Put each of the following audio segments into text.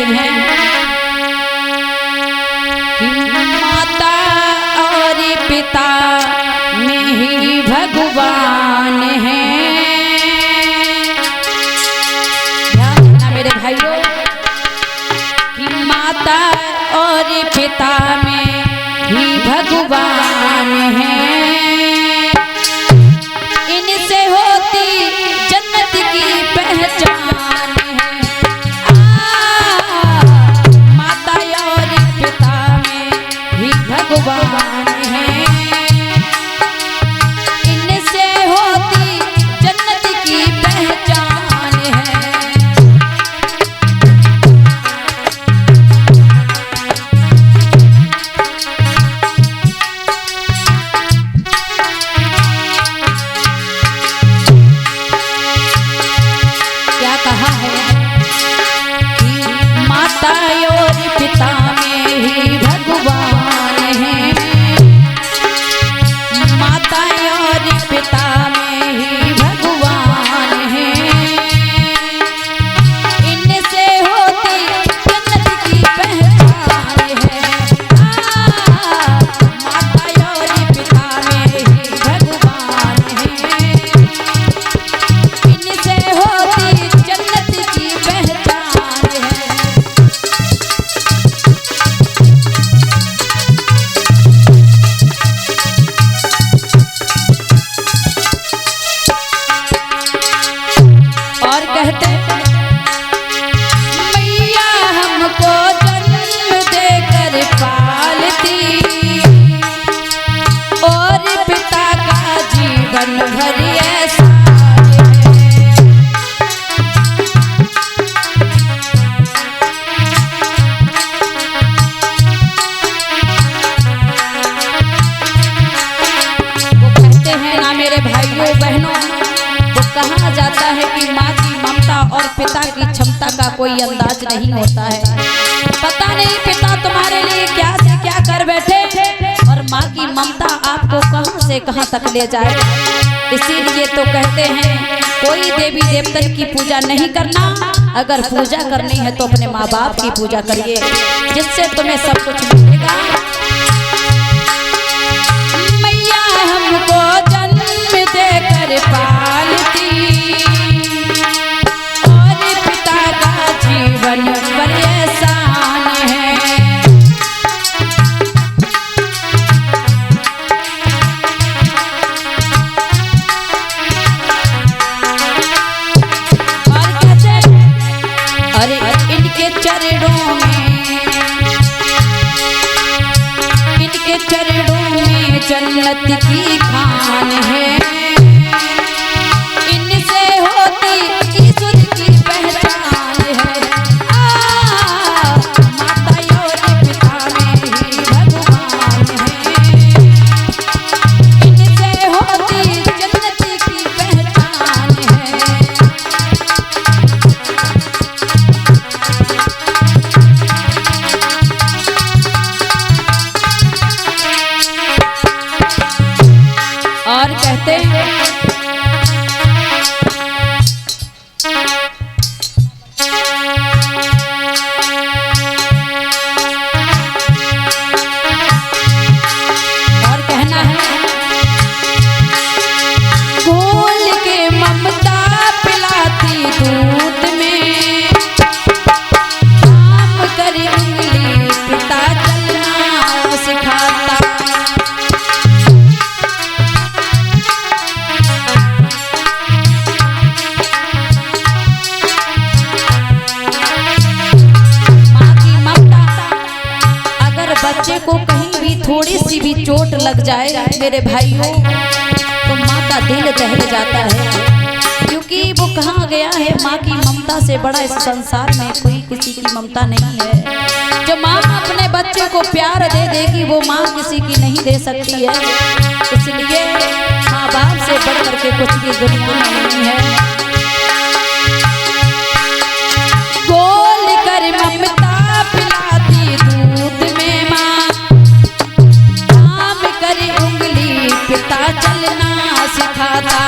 कहती हैं कि माता और पिता में ही भगवान है। ध्यान देना मेरे भाइयों कि माता और पिता में ही भगवान है। इनसे होती जन्नत की पहचान है। माता और पिता में ही भगवान है। इनसे होती जन्नत की पहचान है। क्या कहा है कि माता और पिता में ही भगवान है। माता और पिता में ही भगवान है। इनसे होती जन्नत की पहचान है। माता और पिता में ही भगवान है। इनसे होती जन्नत की पहचान है। और कहते मैया हमको जन्म देकर पालती और पिता का जीवन भर ऐसा है। वो कहते हैं ना मेरे भाइयों बहनों, वो कहा जाता है कि माँ की ममता और पिता की क्षमता का कोई अंदाज नहीं होता है। पता नहीं पिता तुम्हारे लिए क्या से क्या कर बैठे और माँ की ममता आपको कहां से कहां तक ले जाए। इसीलिए तो कहते हैं कोई देवी देवतन की पूजा नहीं करना। अगर पूजा करनी है तो अपने माँ बाप की पूजा करिए, जिससे तुम्हें सब कुछ मिलेगा। मैया हमको जन्म देकर पालती और पिता का जीवन भर एहसान है। और कैसे अरे इनके चरणों में जन्नत की खान है। इनसे होती ईश्वर की पहचान है। माता और पिता में ही भगवान है। इनसे होती जन्नत की पहचान है। और कहते हैं और कहना है घोल के ममता पिलाती दूध में काम करे उंगली पिता चलना सिखाता। बच्चे को कहीं भी थोड़ी सी भी चोट लग जाए मेरे भाइयों तो माँ का दिल दहल जाता है। क्योंकि वो कहाँ गया है, माँ की ममता से बड़ा इस संसार में कोई किसी की ममता नहीं है। जो माँ अपने बच्चे को प्यार दे देगी वो माँ किसी की नहीं दे सकती है। इसलिए माँ बाप से बढ़ करके कुछ भी दुनिया में नहीं है। गोल कर ममता पिलाती दूध में माँ, काम करे उंगली पिता चलना सिखाता।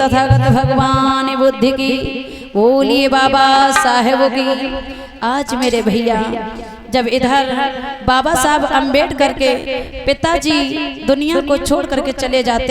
तथागत भगवान बुद्धि की, बोलिए बाबा साहेब की। आज मेरे भैया जब इधर बाबा साहब अम्बेडकर के पिताजी दुनिया को छोड़ करके चले जाते